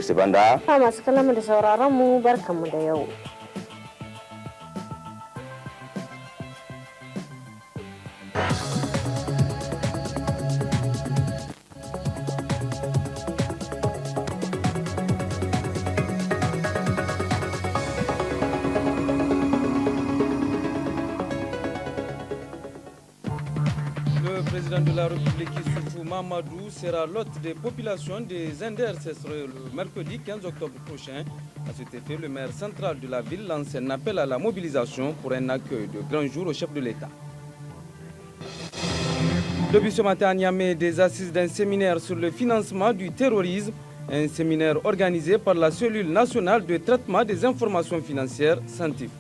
Idris Banda. Masu kallon da sauraron mu barkanmu da yau. Le président de la République, Issoufou Mahamadou, sera l'hôte des populations des Inders. Ce sera le mercredi 15 octobre prochain. À cet effet, le maire central de la ville lance un appel à la mobilisation pour un accueil de grand jour au chef de l'État. Depuis ce matin à Niamey, des assises d'un séminaire sur le financement du terrorisme, un séminaire organisé par la cellule nationale de traitement des informations financières, CENTIF.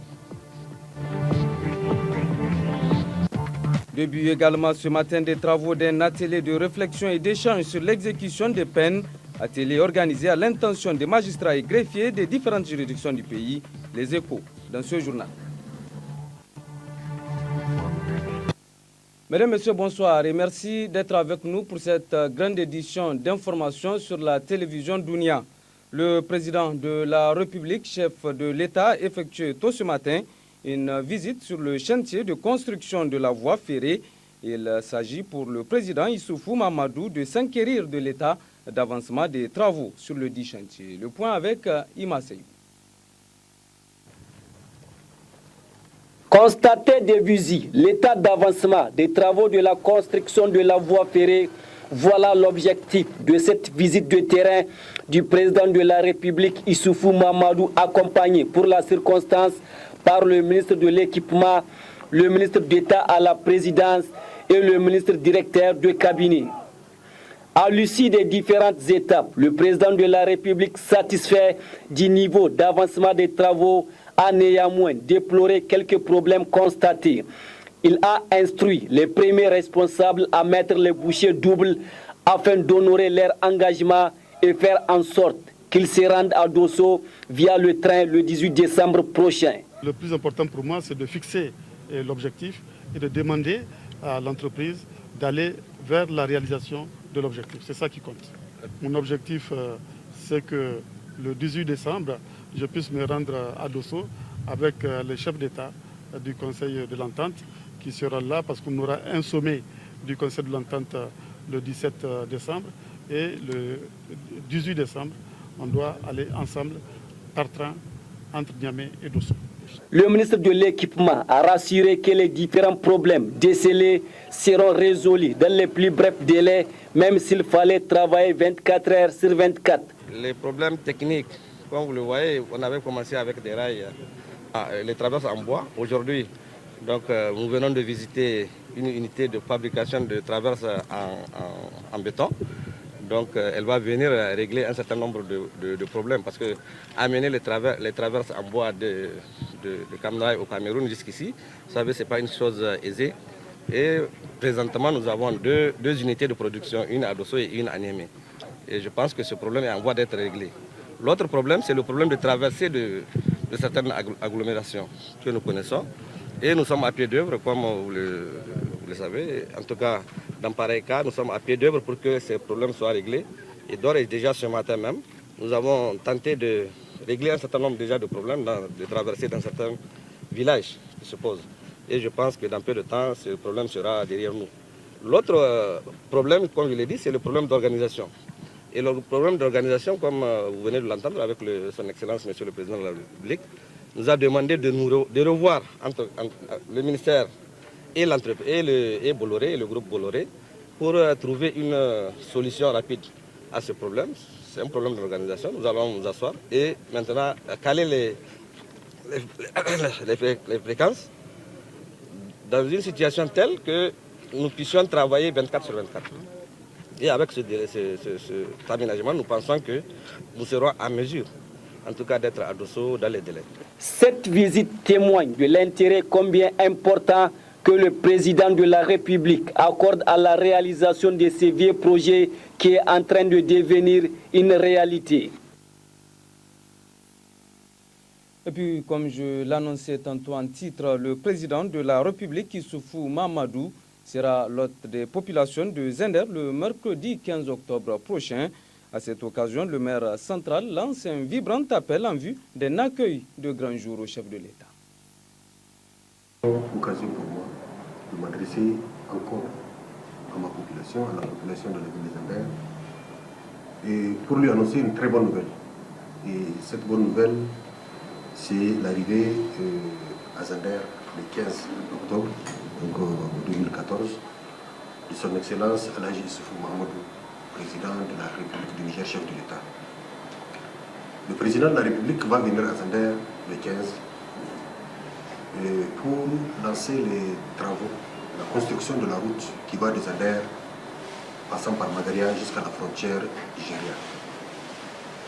Début également ce matin des travaux d'un atelier de réflexion et d'échange sur l'exécution des peines, atelier organisé à l'intention des magistrats et greffiers des différentes juridictions du pays, les Échos, dans ce journal. Mesdames, Messieurs, bonsoir et merci d'être avec nous pour cette grande édition d'information sur la télévision Dounia. Le président de la République, chef de l'État, effectue tôt ce matin une visite sur le chantier de construction de la voie ferrée. Il s'agit pour le président Issoufou Mahamadou de s'enquérir de l'état d'avancement des travaux sur le dit chantier. Le point avec Ima Seyou. Constater de visu l'état d'avancement des travaux de la construction de la voie ferrée, voilà l'objectif de cette visite de terrain du président de la République Issoufou Mahamadou, accompagné pour la circonstance par le ministre de l'Équipement, le ministre d'État à la présidence et le ministre directeur de cabinet. À l'issue des différentes étapes, le président de la République, satisfait du niveau d'avancement des travaux, a néanmoins déploré quelques problèmes constatés. Il a instruit les premiers responsables à mettre les bouchées doubles afin d'honorer leur engagement et faire en sorte qu'ils se rendent à Dosso via le train le 18 décembre prochain. Le plus important pour moi, c'est de fixer l'objectif et de demander à l'entreprise d'aller vers la réalisation de l'objectif. C'est ça qui compte. Mon objectif, c'est que le 18 décembre, je puisse me rendre à Dosso avec les chefs d'État du Conseil de l'Entente qui sera là parce qu'on aura un sommet du Conseil de l'Entente le 17 décembre et le 18 décembre, on doit aller ensemble par train entre Niamey et Dosso. Le ministre de l'Équipement a rassuré que les différents problèmes décelés seront résolus dans les plus brefs délais, même s'il fallait travailler 24 heures sur 24. Les problèmes techniques, comme vous le voyez, on avait commencé avec des rails, les traverses en bois. Aujourd'hui, donc, nous venons de visiter une unité de fabrication de traverses en béton. Donc elle va venir régler un certain nombre de problèmes parce que amener les traverses en bois de Kamnaï au Cameroun jusqu'ici, vous savez, ce n'est pas une chose aisée. Et présentement, nous avons deux unités de production, une à Dosso et une à Niamey. Et je pense que ce problème est en voie d'être réglé. L'autre problème, c'est le problème de traversée de certaines agglomérations que nous connaissons. Et nous sommes à pied d'œuvre, comme vous le savez. En tout cas, dans pareil cas, nous sommes à pied d'œuvre pour que ces problèmes soient réglés. Et d'ores et déjà ce matin même, nous avons tenté de régler un certain nombre déjà de problèmes, de traverser dans certains villages qui se posent. Et je pense que dans peu de temps, ce problème sera derrière nous. L'autre problème, comme je l'ai dit, c'est le problème d'organisation. Et le problème d'organisation, comme vous venez de l'entendre avec son Excellence, Monsieur le Président de la République, nous a demandé de revoir entre le ministère et l'entreprise et Bolloré, et le groupe Bolloré, pour trouver une solution rapide à ce problème. C'est un problème d'organisation. Nous allons nous asseoir et maintenant caler les fréquences dans une situation telle que nous puissions travailler 24 sur 24. Et avec cet aménagement, nous pensons que nous serons en mesure, en tout cas, d'être à Dosso dans les délais. Cette visite témoigne de l'intérêt combien important que le président de la République accorde à la réalisation de ces vieux projets qui est en train de devenir une réalité. Et puis, comme je l'annonçais tantôt en titre, le président de la République, Issoufou Mahamadou, sera l'hôte des populations de Zender le mercredi 15 octobre prochain. À cette occasion, le maire central lance un vibrant appel en vue d'un accueil de grand jour au chef de l'État. Occasion pour moi de m'adresser encore à ma population, à la population de la ville des Zender, et pour lui annoncer une très bonne nouvelle. Et cette bonne nouvelle, c'est l'arrivée à Zender le 15 octobre donc, 2014 de son Excellence Alhaji Issoufou Mahamadou, président de la République du Niger, chef de l'État. Le président de la République va venir à Zender le 15 pour lancer les travaux, la construction de la route qui va de Zender, passant par Magaria jusqu'à la frontière nigérienne.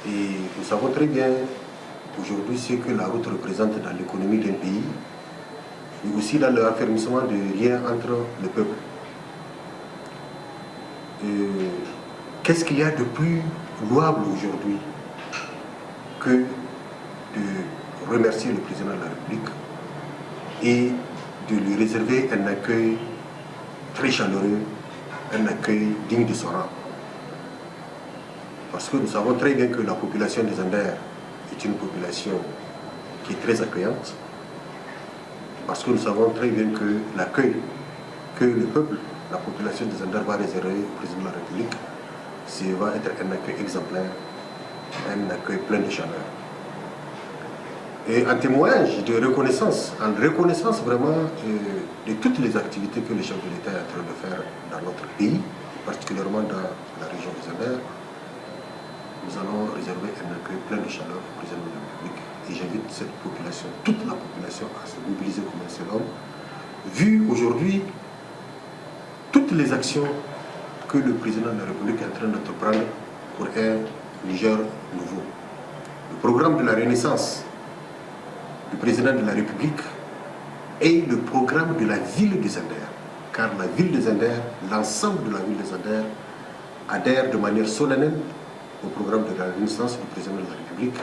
Et nous savons très bien aujourd'hui ce que la route représente dans l'économie d'un pays, mais aussi dans le raffermissement des liens entre le peuple. Qu'est-ce qu'il y a de plus louable aujourd'hui que de remercier le président de la République et de lui réserver un accueil très chaleureux, un accueil digne de son rang. Parce que nous savons très bien que la population des Zender est une population qui est très accueillante, parce que nous savons très bien que l'accueil que le peuple, la population des Zender va réserver au président de la République, va être un accueil exemplaire, un accueil plein de chaleur. Et en témoignage de reconnaissance, en reconnaissance vraiment de toutes les activités que le chef de l'État est en train de faire dans notre pays, particulièrement dans la région des Zender, nous allons réserver un accueil plein de chaleur au président de la République. Et j'invite cette population, toute la population, à se mobiliser comme un seul homme, vu aujourd'hui toutes les actions que le président de la République est en train d'entreprendre pour un Niger nouveau. Le programme de la Renaissance du président de la République et le programme de la ville de Zender. Car la ville de Zender, l'ensemble de la ville de Zender, adhère de manière solennelle au programme de la Renaissance du président de la République.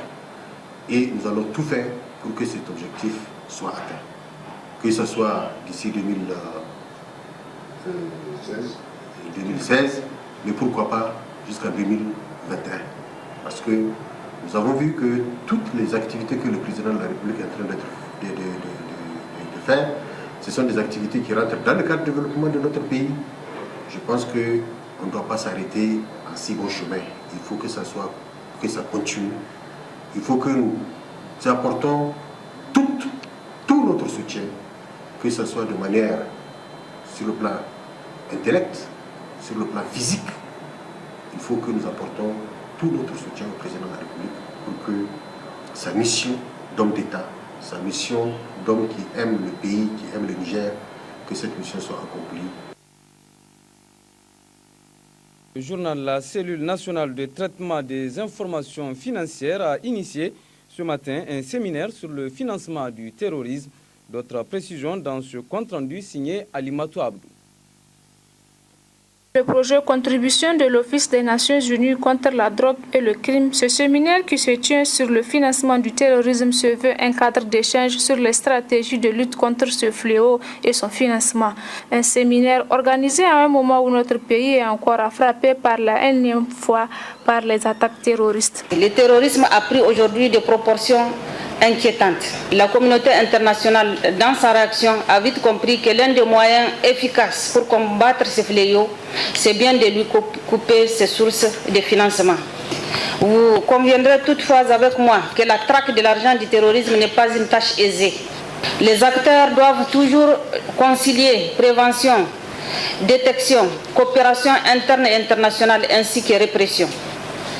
Et nous allons tout faire pour que cet objectif soit atteint. Que ce soit d'ici 2016, mais pourquoi pas jusqu'en 2021. Parce que nous avons vu que toutes les activités que le président de la République est en train de faire, ce sont des activités qui rentrent dans le cadre du développement de notre pays. Je pense qu'on ne doit pas s'arrêter en si bon chemin. Il faut que ça continue. Il faut que nous apportons tout notre soutien, que ce soit de manière sur le plan intellect, sur le plan physique. Il faut que nous apportons tout notre soutien au président de la République pour que sa mission d'homme d'État, sa mission d'homme qui aime le pays, qui aime le Niger, que cette mission soit accomplie. Le journal La Cellule nationale de traitement des informations financières a initié ce matin un séminaire sur le financement du terrorisme. D'autres précisions dans ce compte-rendu signé Alimatou Abdou. Le projet Contribution de l'Office des Nations Unies contre la drogue et le crime, ce séminaire qui se tient sur le financement du terrorisme se veut un cadre d'échange sur les stratégies de lutte contre ce fléau et son financement. Un séminaire organisé à un moment où notre pays est encore frappé par la énième fois par les attaques terroristes. Le terrorisme a pris aujourd'hui des proportions inquiétante. La communauté internationale, dans sa réaction, a vite compris que l'un des moyens efficaces pour combattre ce fléau, c'est bien de lui couper ses sources de financement. Vous conviendrez toutefois avec moi que la traque de l'argent du terrorisme n'est pas une tâche aisée. Les acteurs doivent toujours concilier prévention, détection, coopération interne et internationale ainsi que répression.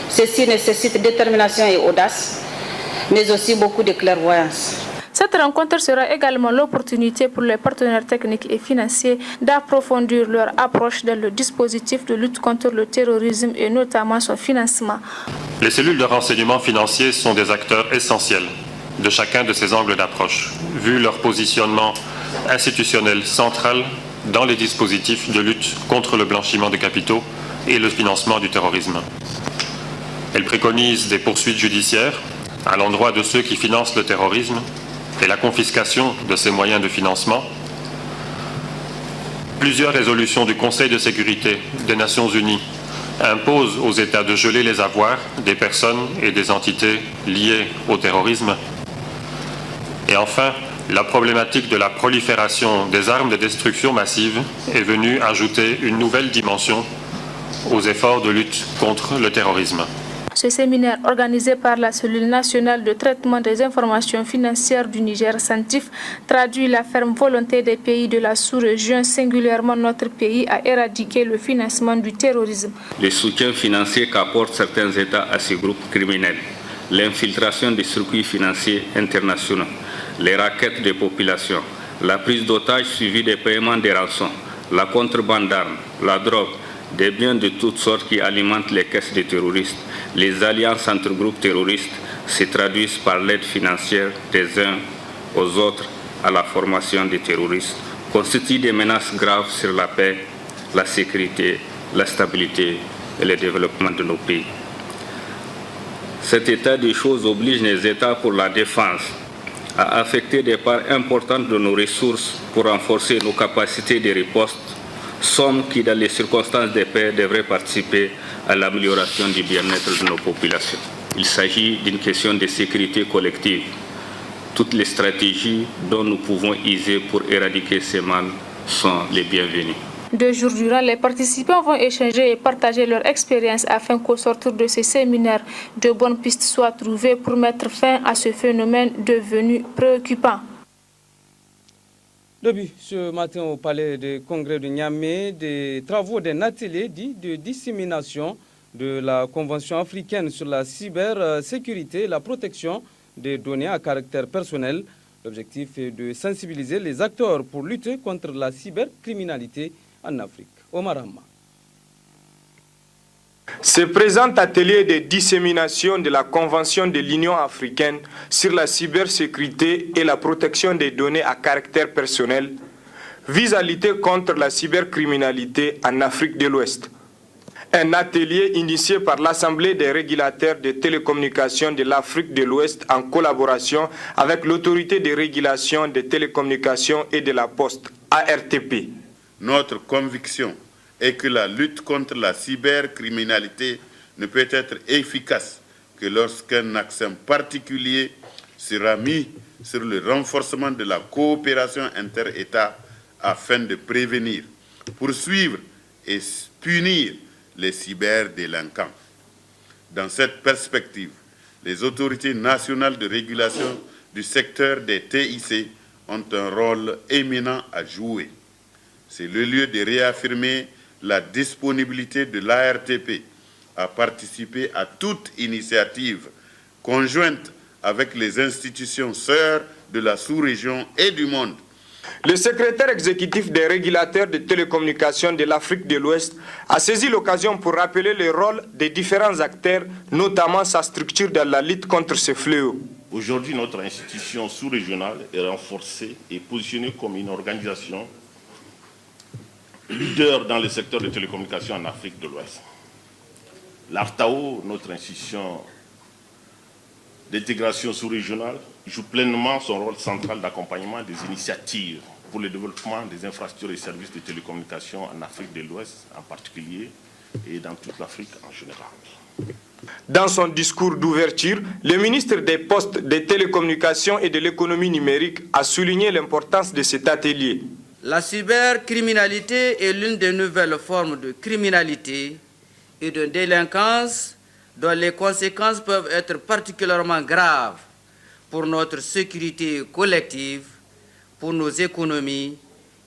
Ceci nécessite détermination et audace, mais aussi beaucoup de clairvoyance. Cette rencontre sera également l'opportunité pour les partenaires techniques et financiers d'approfondir leur approche dans le dispositif de lutte contre le terrorisme et notamment son financement. Les cellules de renseignement financier sont des acteurs essentiels de chacun de ces angles d'approche, vu leur positionnement institutionnel central dans les dispositifs de lutte contre le blanchiment de capitaux et le financement du terrorisme. Elles préconisent des poursuites judiciaires à l'endroit de ceux qui financent le terrorisme et la confiscation de ces moyens de financement. Plusieurs résolutions du Conseil de sécurité des Nations Unies impose aux États de geler les avoirs des personnes et des entités liées au terrorisme. Et enfin, la problématique de la prolifération des armes de destruction massive est venue ajouter une nouvelle dimension aux efforts de lutte contre le terrorisme. Ce séminaire organisé par la cellule nationale de traitement des informations financières du Niger, SANTIF, traduit la ferme volonté des pays de la sous-région, singulièrement notre pays, à éradiquer le financement du terrorisme. Le soutien financier qu'apportent certains États à ces groupes criminels, l'infiltration des circuits financiers internationaux, les raquettes des populations, la prise d'otages suivie des paiements des rançons, la contrebande d'armes, la drogue, des biens de toutes sortes qui alimentent les caisses des terroristes, les alliances entre groupes terroristes se traduisent par l'aide financière des uns aux autres à la formation des terroristes, constituent des menaces graves sur la paix, la sécurité, la stabilité et le développement de nos pays. Cet état des choses oblige les États pour la défense à affecter des parts importantes de nos ressources pour renforcer nos capacités de riposte, somme qui, dans les circonstances de paix, devrait participer à l'amélioration du bien-être de nos populations. Il s'agit d'une question de sécurité collective. Toutes les stratégies dont nous pouvons user pour éradiquer ces mal sont les bienvenues. 2 jours durant, les participants vont échanger et partager leur expérience afin qu'au sortir de ces séminaires, de bonnes pistes soient trouvées pour mettre fin à ce phénomène devenu préoccupant. Depuis ce matin au palais de congrès de Niamey, des travaux d'un atelier dit de dissémination de la Convention africaine sur la cybersécurité et la protection des données à caractère personnel. L'objectif est de sensibiliser les acteurs pour lutter contre la cybercriminalité en Afrique. Omar Hamma. Ce présent atelier de dissémination de la Convention de l'Union africaine sur la cybersécurité et la protection des données à caractère personnel vise à lutter contre la cybercriminalité en Afrique de l'Ouest. Un atelier initié par l'Assemblée des régulateurs des télécommunications de l'Afrique de l'Ouest en collaboration avec l'Autorité de régulation des télécommunications et de la Poste, ARTP. Notre conviction est que la lutte contre la cybercriminalité ne peut être efficace que lorsqu'un accent particulier sera mis sur le renforcement de la coopération inter-États afin de prévenir, poursuivre et punir les cyberdélinquants. Dans cette perspective, les autorités nationales de régulation du secteur des TIC ont un rôle éminent à jouer. C'est le lieu de réaffirmer la disponibilité de l'ARTP à participer à toute initiative conjointe avec les institutions sœurs de la sous-région et du monde. Le secrétaire exécutif des régulateurs de télécommunications de l'Afrique de l'Ouest a saisi l'occasion pour rappeler le rôle des différents acteurs, notamment sa structure dans la lutte contre ce fléau. Aujourd'hui, notre institution sous-régionale est renforcée et positionnée comme une organisation leader dans le secteur des télécommunications en Afrique de l'Ouest. L'ARTAO, notre institution d'intégration sous-régionale, joue pleinement son rôle central d'accompagnement des initiatives pour le développement des infrastructures et services de télécommunications en Afrique de l'Ouest en particulier et dans toute l'Afrique en général. Dans son discours d'ouverture, le ministre des Postes, des Télécommunications et de l'économie numérique a souligné l'importance de cet atelier. La cybercriminalité est l'une des nouvelles formes de criminalité et de délinquance dont les conséquences peuvent être particulièrement graves pour notre sécurité collective, pour nos économies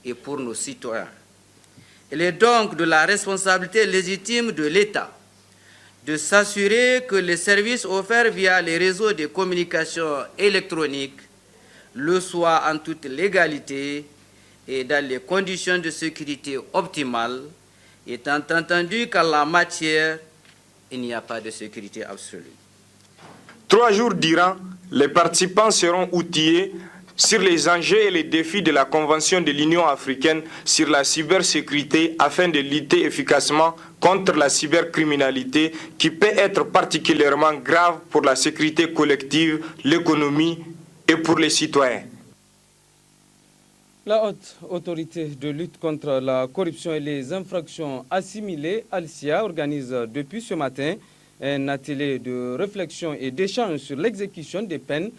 et pour nos citoyens. Il est donc de la responsabilité légitime de l'État de s'assurer que les services offerts via les réseaux de communication électronique le soient en toute légalité et dans les conditions de sécurité optimales, étant entendu qu'en la matière, il n'y a pas de sécurité absolue. 3 jours durant, les participants seront outillés sur les enjeux et les défis de la Convention de l'Union africaine sur la cybersécurité afin de lutter efficacement contre la cybercriminalité qui peut être particulièrement grave pour la sécurité collective, l'économie et pour les citoyens. La haute autorité de lutte contre la corruption et les infractions assimilées, ALCIA, organise depuis ce matin un atelier de réflexion et d'échange sur l'exécution des peines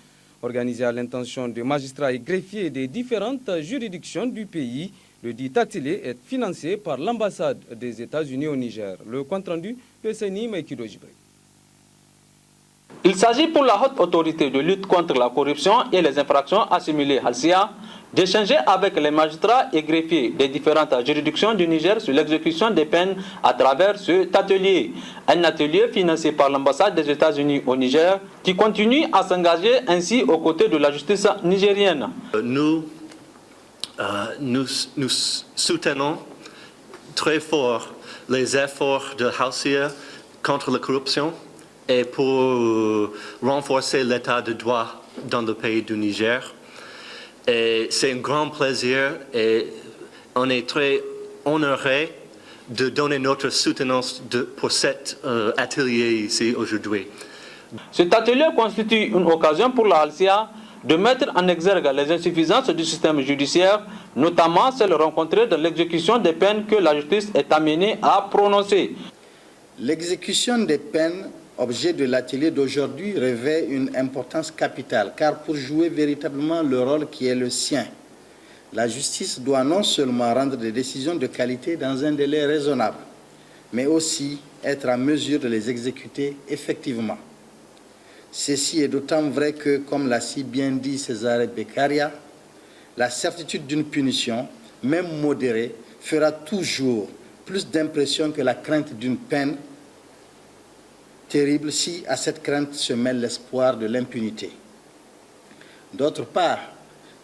organisé à l'intention de magistrats et greffiers des différentes juridictions du pays. Le dit atelier est financé par l'ambassade des États-Unis au Niger. Le compte-rendu de Seni Maikido Jibril. Il s'agit pour la haute autorité de lutte contre la corruption et les infractions assimilées ALCIA d'échanger avec les magistrats et greffiers des différentes juridictions du Niger sur l'exécution des peines à travers cet atelier. Un atelier financé par l'ambassade des États-Unis au Niger qui continue à s'engager ainsi aux côtés de la justice nigérienne. Nous soutenons très fort les efforts de ALCIA contre la corruption et pour renforcer l'état de droit dans le pays du Niger. Et c'est un grand plaisir et on est très honoré de donner notre soutenance pour cet atelier ici aujourd'hui. Cet atelier constitue une occasion pour la ALCIA de mettre en exergue les insuffisances du système judiciaire, notamment celles rencontrées dans l'exécution des peines que la justice est amenée à prononcer. L'exécution des peines, objet de l'atelier d'aujourd'hui, revêt une importance capitale, car pour jouer véritablement le rôle qui est le sien, la justice doit non seulement rendre des décisions de qualité dans un délai raisonnable, mais aussi être en mesure de les exécuter effectivement. Ceci est d'autant vrai que, comme l'a si bien dit Cesare Beccaria, la certitude d'une punition, même modérée, fera toujours plus d'impression que la crainte d'une peine terrible si à cette crainte se mêle l'espoir de l'impunité. D'autre part,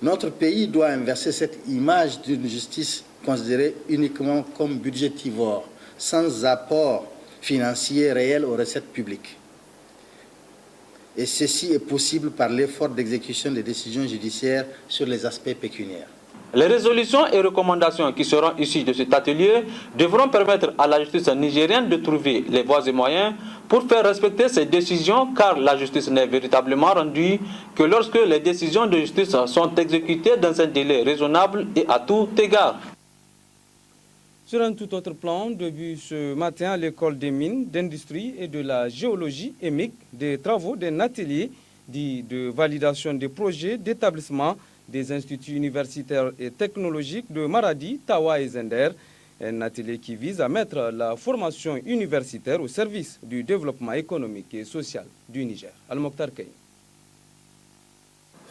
notre pays doit inverser cette image d'une justice considérée uniquement comme budgétivore, sans apport financier réel aux recettes publiques. Et ceci est possible par l'effort d'exécution des décisions judiciaires sur les aspects pécuniaires. Les résolutions et recommandations qui seront issues de cet atelier devront permettre à la justice nigérienne de trouver les voies et moyens pour faire respecter ces décisions, car la justice n'est véritablement rendue que lorsque les décisions de justice sont exécutées dans un délai raisonnable et à tout égard. Sur un tout autre plan, depuis ce matin à l'école des mines, d'industrie et de la géologie EMIC, des travaux d'un atelier dit de validation des projets d'établissement des instituts universitaires et technologiques de Maradi, Tawa et Zender, un atelier qui vise à mettre la formation universitaire au service du développement économique et social du Niger. Al-Mokhtar Kay.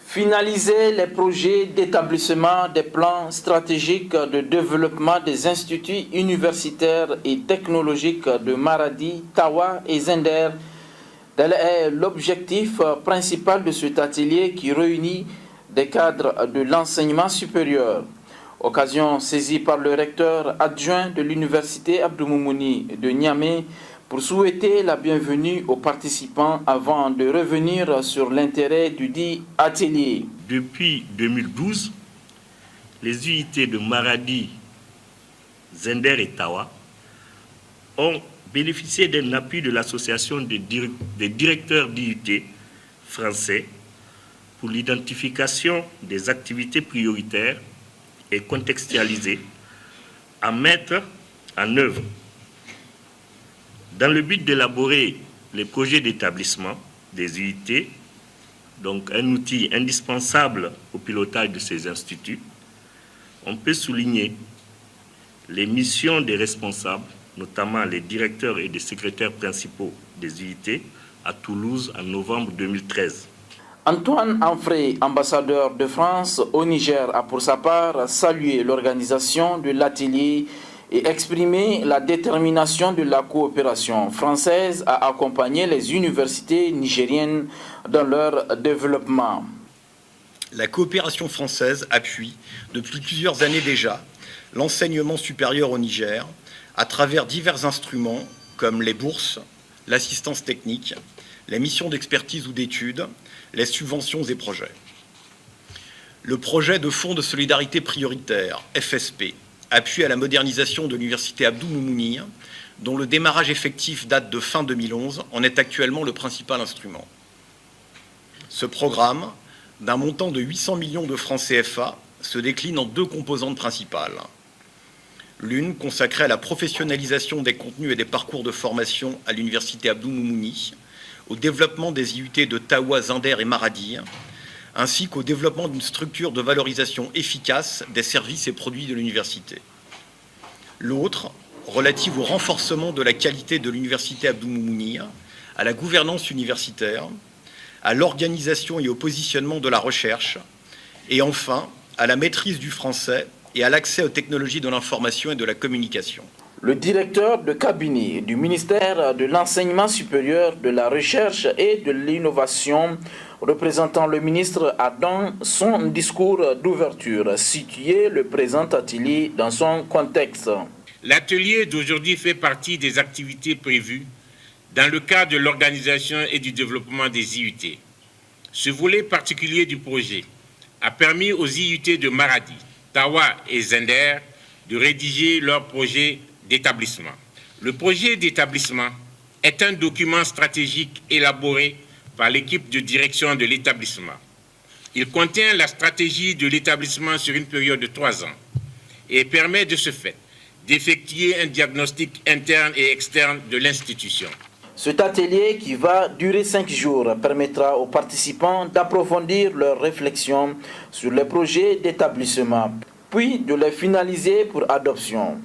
Finaliser les projets d'établissement des plans stratégiques de développement des instituts universitaires et technologiques de Maradi, Tawa et Zender, tel est l'objectif principal de cet atelier qui réunit des cadres de l'enseignement supérieur. Occasion saisie par le recteur adjoint de l'université Abdou Moumouni de Niamey pour souhaiter la bienvenue aux participants avant de revenir sur l'intérêt du dit atelier. Depuis 2012, les unités de Maradi, Zender et Tawa ont bénéficié d'un appui de l'association des directeurs d'IUT français pour l'identification des activités prioritaires et contextualisées à mettre en œuvre dans le but d'élaborer les projets d'établissement des UIT, donc un outil indispensable au pilotage de ces instituts. On peut souligner les missions des responsables, notamment les directeurs et les secrétaires principaux des UIT à Toulouse en novembre 2013. Antoine Anfré, ambassadeur de France au Niger, a pour sa part salué l'organisation de l'atelier et exprimé la détermination de la coopération française à accompagner les universités nigériennes dans leur développement. La coopération française appuie, depuis plusieurs années déjà, l'enseignement supérieur au Niger à travers divers instruments comme les bourses, l'assistance technique, les missions d'expertise ou d'études, les subventions et projets. Le projet de Fonds de solidarité prioritaire, FSP, appui à la modernisation de l'université Abdou Moumouni, dont le démarrage effectif date de fin 2011, en est actuellement le principal instrument. Ce programme, d'un montant de 800 millions de francs CFA, se décline en deux composantes principales. L'une consacrée à la professionnalisation des contenus et des parcours de formation à l'université Abdou Moumouni, au développement des IUT de Tawa, Zinder et Maradi, ainsi qu'au développement d'une structure de valorisation efficace des services et produits de l'université. L'autre, relative au renforcement de la qualité de l'université Abdou Moumouni, à la gouvernance universitaire, à l'organisation et au positionnement de la recherche, et enfin à la maîtrise du français et à l'accès aux technologies de l'information et de la communication. Le directeur de cabinet du ministère de l'Enseignement supérieur, de la Recherche et de l'Innovation, représentant le ministre, a dans son discours d'ouverture situé le présent atelier dans son contexte. L'atelier d'aujourd'hui fait partie des activités prévues dans le cadre de l'organisation et du développement des IUT. Ce volet particulier du projet a permis aux IUT de Maradi, Tawa et Zinder de rédiger leur projet d'établissement. Le projet d'établissement est un document stratégique élaboré par l'équipe de direction de l'établissement. Il contient la stratégie de l'établissement sur une période de 3 ans et permet de ce fait d'effectuer un diagnostic interne et externe de l'institution. Cet atelier, qui va durer 5 jours, permettra aux participants d'approfondir leurs réflexions sur les projets d'établissement, puis de les finaliser pour adoption.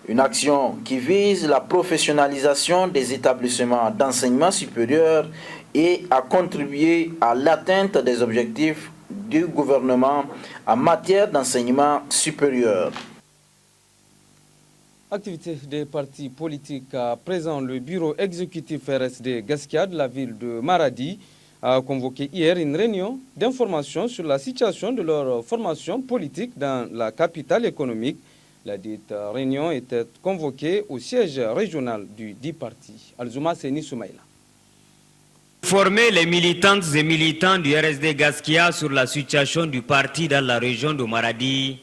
Une action qui vise la professionnalisation des établissements d'enseignement supérieur et à contribuer à l'atteinte des objectifs du gouvernement en matière d'enseignement supérieur. Activité des partis politiques à présent, le bureau exécutif RSD Gaskia de la ville de Maradi a convoqué hier une réunion d'information sur la situation de leur formation politique dans la capitale économique. La dite réunion était convoquée au siège régional du dit parti. Alzouma Seni Soumaïla. Former les militantes et militants du RSD Gaskia sur la situation du parti dans la région de Maradi,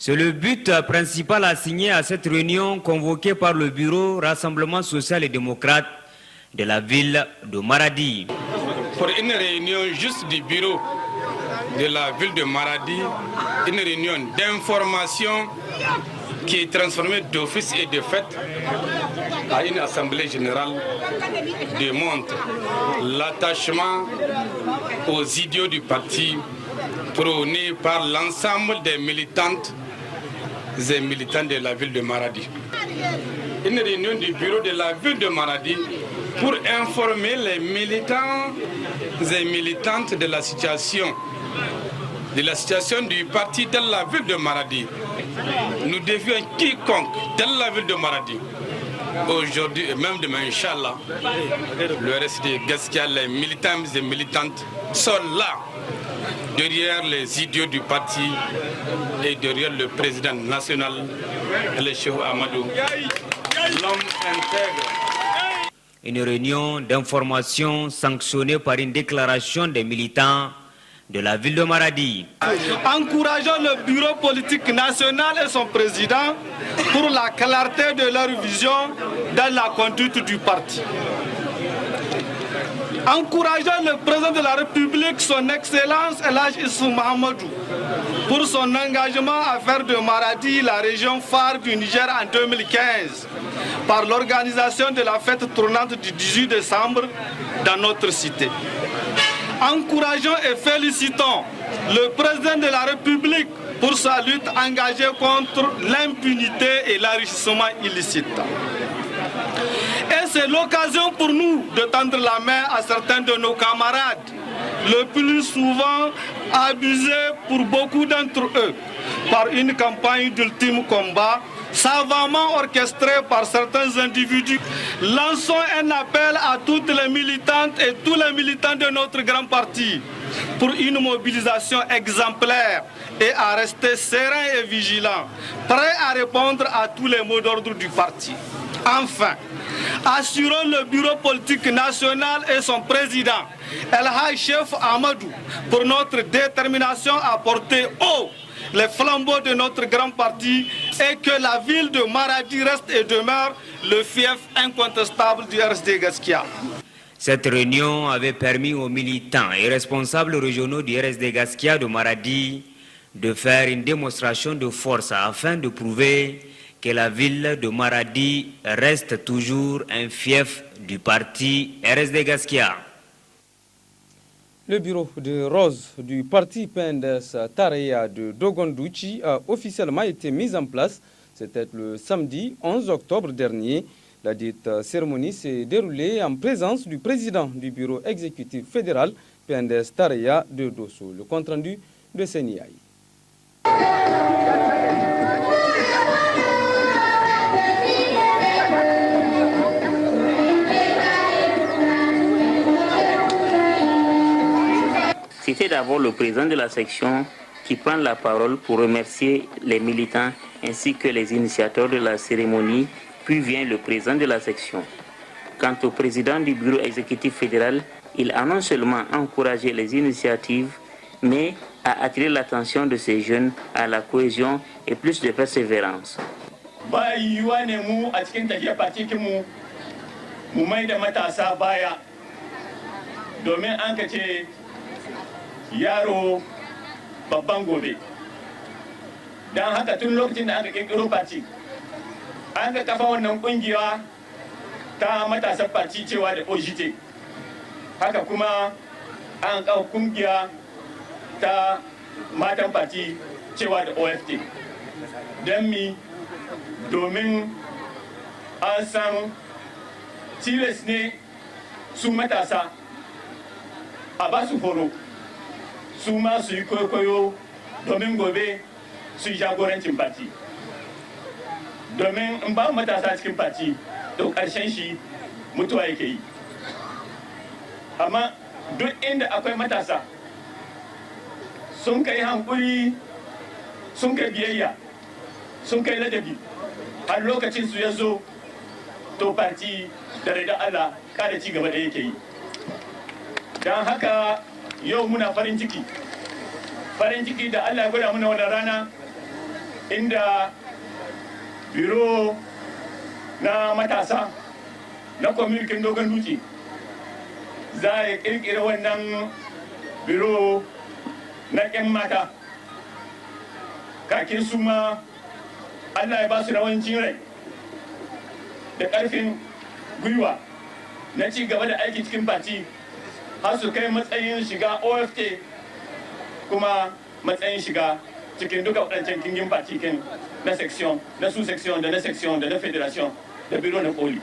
c'est le but principal assigné à cette réunion convoquée par le bureau Rassemblement social et démocrate de la ville de Maradi. Pour une réunion juste du bureau de la ville de Maradi, une réunion d'information qui est transformée d'office et de fait à une assemblée générale démontre l'attachement aux idéaux du parti prônés par l'ensemble des militantes et militants de la ville de Maradi. Une réunion du bureau de la ville de Maradi pour informer les militants et militantes de la situation du parti dans la ville de Maradi. Nous défions quiconque dans la ville de Maradi. Aujourd'hui et même demain, Inch'Allah, le RSD Gaskia, les militants et militantes sont là, derrière les idiots du parti et derrière le président national, le Cheikh Amadou, l'homme intègre. Une réunion d'information sanctionnée par une déclaration des militants de la ville de Maradi. Encourageons le bureau politique national et son président pour la clarté de leur vision dans la conduite du parti. Encourageons le président de la République, son Excellence El Hadj Issou Mahamadou, pour son engagement à faire de Maradi la région phare du Niger en 2015, par l'organisation de la fête tournante du 18 décembre dans notre cité. Encourageons et félicitons le président de la République pour sa lutte engagée contre l'impunité et l'enrichissement illicite. Et c'est l'occasion pour nous de tendre la main à certains de nos camarades, le plus souvent abusés pour beaucoup d'entre eux par une campagne d'ultime combat savamment orchestrée par certains individus. Lançons un appel à toutes les militantes et tous les militants de notre grand parti pour une mobilisation exemplaire et à rester sereins et vigilants, prêts à répondre à tous les mots d'ordre du parti. Enfin, assurons le bureau politique national et son président, El Hadj Chef Amadou, pour notre détermination à porter haut les flambeaux de notre grand parti et que la ville de Maradi reste et demeure le fief incontestable du RSD Gaskia. Cette réunion avait permis aux militants et responsables régionaux du RSD Gaskia de Maradi de faire une démonstration de force afin de prouver que la ville de Maradi reste toujours un fief du parti RSD Gaskia. Le bureau de Rose du parti PNDS Taraya de Dogondouchi a officiellement été mis en place. C'était le samedi 11 octobre dernier. La dite cérémonie s'est déroulée en présence du président du bureau exécutif fédéral PNDS Taraya de Dosso. Le compte-rendu de Seniaï. C'était d'abord le président de la section qui prend la parole pour remercier les militants ainsi que les initiateurs de la cérémonie, puis vient le président de la section. Quant au président du bureau exécutif fédéral, il a non seulement encouragé les initiatives, mais a attiré l'attention de ces jeunes à la cohésion et plus de persévérance. Yaro babban gobe dan haka tun lokacin da aka kirkiro party an ga kafa wannan kungiya ta matasan party cewa da OJT haka kuma an kafa kungiya ta matan party cewa da OFT dan mi domin an san tilas ne su matasa a ba su horo su ma su yi kwaikwayo domin gobe su yi jagorancin fati domin in ba matasa cikin fati to ƙarshen shi mutuwa yake yi amma duk inda akwai matasa sun kai hankuri sun kai biyayya sun kai ladabi har lokacin su ya zo to fati da rida Allah kada ci gaba da yake yi don haka yau muna farin ciki da Allah ya gwada muna wannan rana inda biro na matasa na kwamitin dogon dutse za a kirkira wannan biro na 'yan mata kakin su ma Allah ya ba su rawancin rai da ƙarfin gwiwa na ci gaba da aiki cikin fati har su kai matsayin shiga OFT kuma matsayin shiga cikin duka waɗancan kingin fatikin na section, na sous-section, de na section, de na fédération, de bureau de poli.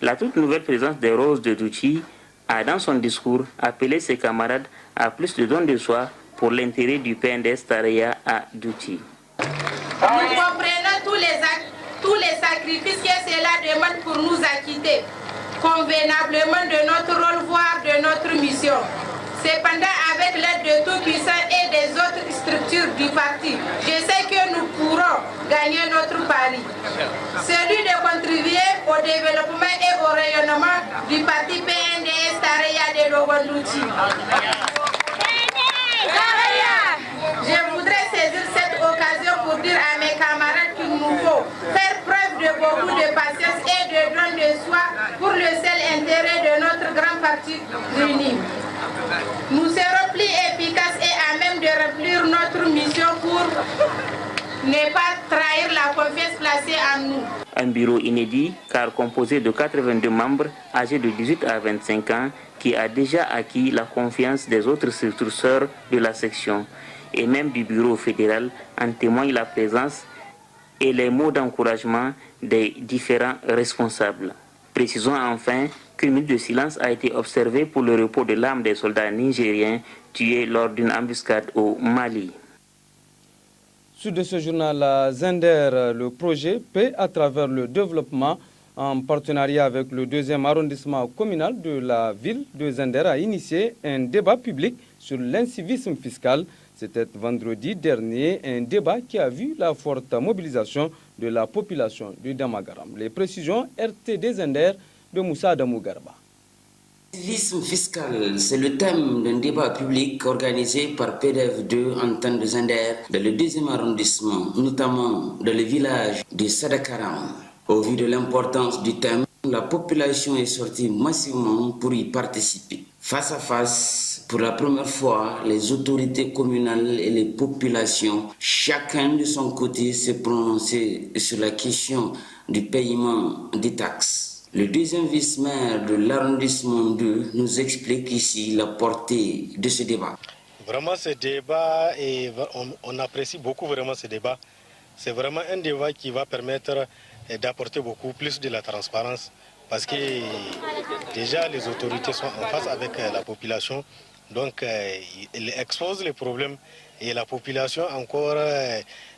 La toute nouvelle présence des Roses de Douchi a dans son discours appelé ses camarades à plus de dons de soi pour l'intérêt du PNDS Taraya à Douchi. Nous comprenons tous les sacrifices que cela demande pour nous acquitter convenablement de notre rôle, voire de notre mission. Cependant, avec l'aide de Tout-Puissant et des autres structures du parti, je sais que nous pourrons gagner notre pari. Celui de contribuer au développement et au rayonnement du parti PNDS Taraya de Dogondouchi. Je voudrais saisir cette occasion pour dire à mes camarades qu'il nous faut faire preuve de beaucoup de patience et de don de soi pour le seul intérêt de notre grand parti réuni. Nous serons plus efficaces et à même de remplir notre mission pour ne pas trahir la confiance placée en nous. Un bureau inédit car composé de 82 membres âgés de 18 à 25 ans qui a déjà acquis la confiance des autres structures de la section et même du bureau fédéral en témoigne la présence et les mots d'encouragement des différents responsables. Précisons enfin qu'une minute de silence a été observée pour le repos de l'âme des soldats nigériens tués lors d'une embuscade au Mali. Sous de ce journal Zender, le projet Paix à travers le développement, en partenariat avec le 2e arrondissement communal de la ville de Zender, a initié un débat public sur l'incivisme fiscal. C'était vendredi dernier, un débat qui a vu la forte mobilisation de la population de Damagaram. Les précisions RTD Zender de Moussa Adamou Garba. L'incivisme fiscal, c'est le thème d'un débat public organisé par PDF2 en temps de Zender dans le 2e arrondissement, notamment dans le village de Sadakaram. Au vu de l'importance du thème, la population est sortie massivement pour y participer. Face à face, pour la première fois, les autorités communales et les populations, chacun de son côté, s'est prononcé sur la question du paiement des taxes. Le deuxième vice-maire de l'arrondissement 2 nous explique ici la portée de ce débat. Vraiment, ce débat, on apprécie beaucoup vraiment ce débat. C'est vraiment un débat qui va permettre d'apporter beaucoup plus de la transparence. Parce que déjà les autorités sont en face avec la population, donc ils exposent les problèmes et la population encore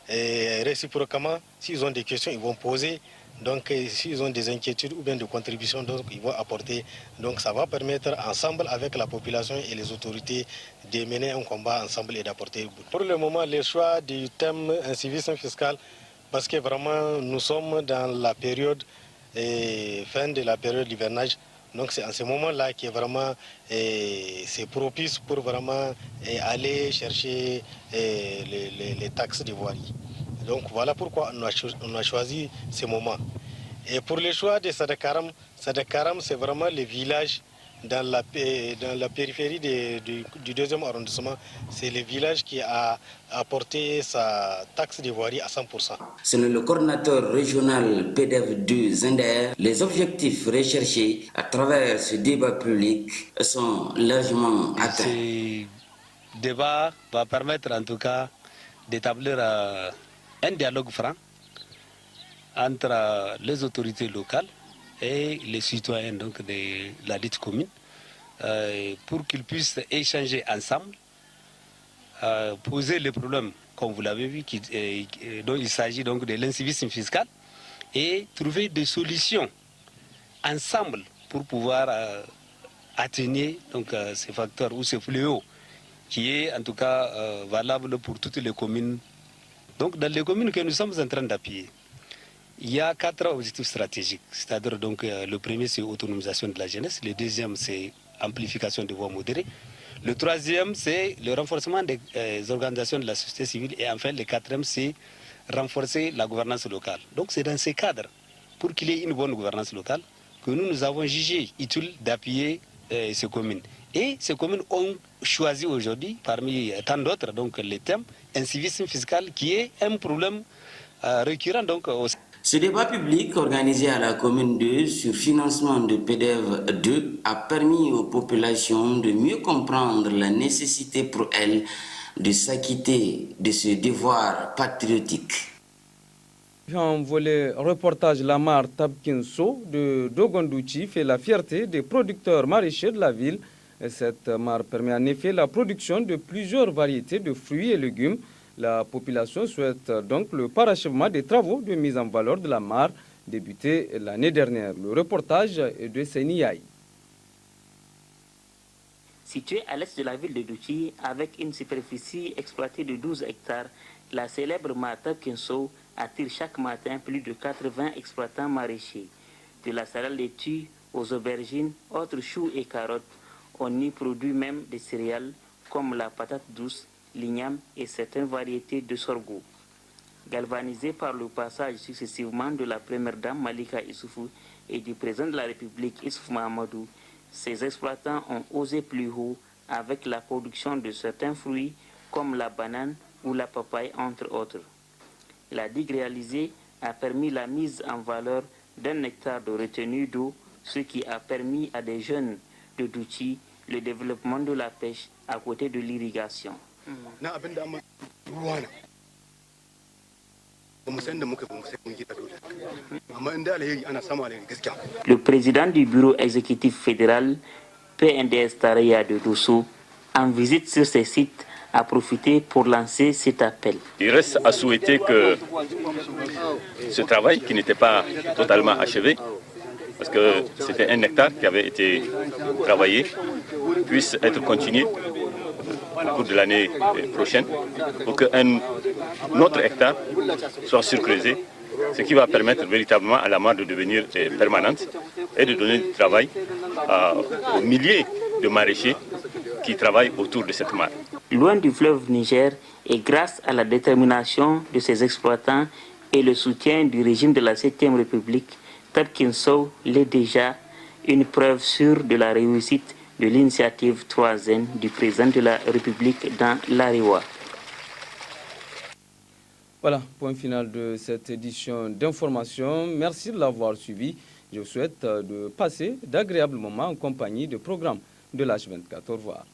réciproquement, s'ils ont des questions, ils vont poser. Donc s'ils ont des inquiétudes ou bien des contributions, donc ils vont apporter. Donc ça va permettre ensemble avec la population et les autorités de mener un combat ensemble et d'apporter. Pour le moment, le choix du thème incivisme fiscal, parce que vraiment nous sommes dans la période fin de la période d'hivernage. Donc c'est en ce moment-là que vraiment c'est propice pour vraiment aller chercher les taxes de voirie. Donc voilà pourquoi on a choisi ce moment. Et pour le choix de Sadakaram, c'est vraiment le village dans la périphérie du deuxième arrondissement. C'est le village qui a apporté sa taxe de voirie à 100%. Selon le coordinateur régional PDF de Zender, les objectifs recherchés à travers ce débat public sont largement atteints. Ce débat va permettre en tout cas d'établir un dialogue franc entre les autorités locales et les citoyens donc, de la dite commune pour qu'ils puissent échanger ensemble, poser les problèmes, comme vous l'avez vu, dont il s'agit donc de l'incivisme fiscal, et trouver des solutions ensemble pour pouvoir atténuer donc, ces facteurs ou ces fléaux qui est en tout cas valable pour toutes les communes. Donc dans les communes que nous sommes en train d'appuyer, il y a 4 objectifs stratégiques. C'est-à-dire donc le premier c'est autonomisation de la jeunesse, le deuxième c'est amplification des voies modérées, le troisième c'est le renforcement des organisations de la société civile et enfin le quatrième c'est renforcer la gouvernance locale. Donc c'est dans ces cadres, pour qu'il y ait une bonne gouvernance locale, que nous avons jugé utile d'appuyer ces communes. Et ces communes ont choisi aujourd'hui, parmi tant d'autres, donc les thèmes, incivisme fiscal qui est un problème récurrent donc aussi. Ce débat public organisé à la commune 2 sur financement de PDF 2 a permis aux populations de mieux comprendre la nécessité pour elles de s'acquitter de ce devoir patriotique. En volet reportage, la mare Tabkinso de Dogondouchi fait la fierté des producteurs maraîchers de la ville. Cette mare permet en effet la production de plusieurs variétés de fruits et légumes. La population souhaite donc le parachèvement des travaux de mise en valeur de la mare débutés l'année dernière. Le reportage est de Seni Yaï. Située à l'est de la ville de Douchi, avec une superficie exploitée de 12 hectares, la célèbre mare Tabkinso attire chaque matin plus de 80 exploitants maraîchers. De la salade laitue aux aubergines, autres choux et carottes, on y produit même des céréales comme la patate douce, l'igname et certaines variétés de sorgho. Galvanisés par le passage successivement de la première dame Malika Issoufou et du président de la République Issoufou Mahamadou, ces exploitants ont osé plus haut avec la production de certains fruits comme la banane ou la papaye entre autres. La digue réalisée a permis la mise en valeur d'1 hectare de retenue d'eau, ce qui a permis à des jeunes de Douchi le développement de la pêche à côté de l'irrigation. Le président du bureau exécutif fédéral, PNDS Taraya de Dosso, en visite sur ces sites, a profité pour lancer cet appel. Il reste à souhaiter que ce travail, qui n'était pas totalement achevé, parce que c'était 1 hectare qui avait été travaillé, puisse être continué au cours de l'année prochaine pour qu'un autre hectare soit surcreusé, ce qui va permettre véritablement à la mare de devenir permanente et de donner du travail aux milliers de maraîchers qui travaillent autour de cette mare. Loin du fleuve Niger et grâce à la détermination de ses exploitants et le soutien du régime de la 7e République, Tabkinso l'est déjà, une preuve sûre de la réussite de l'initiative 3N du président de la République dans l'Ariwa. Voilà, point final de cette édition d'information. Merci de l'avoir suivi. Je vous souhaite de passer d'agréables moments en compagnie de programmes de l'H24. Au revoir.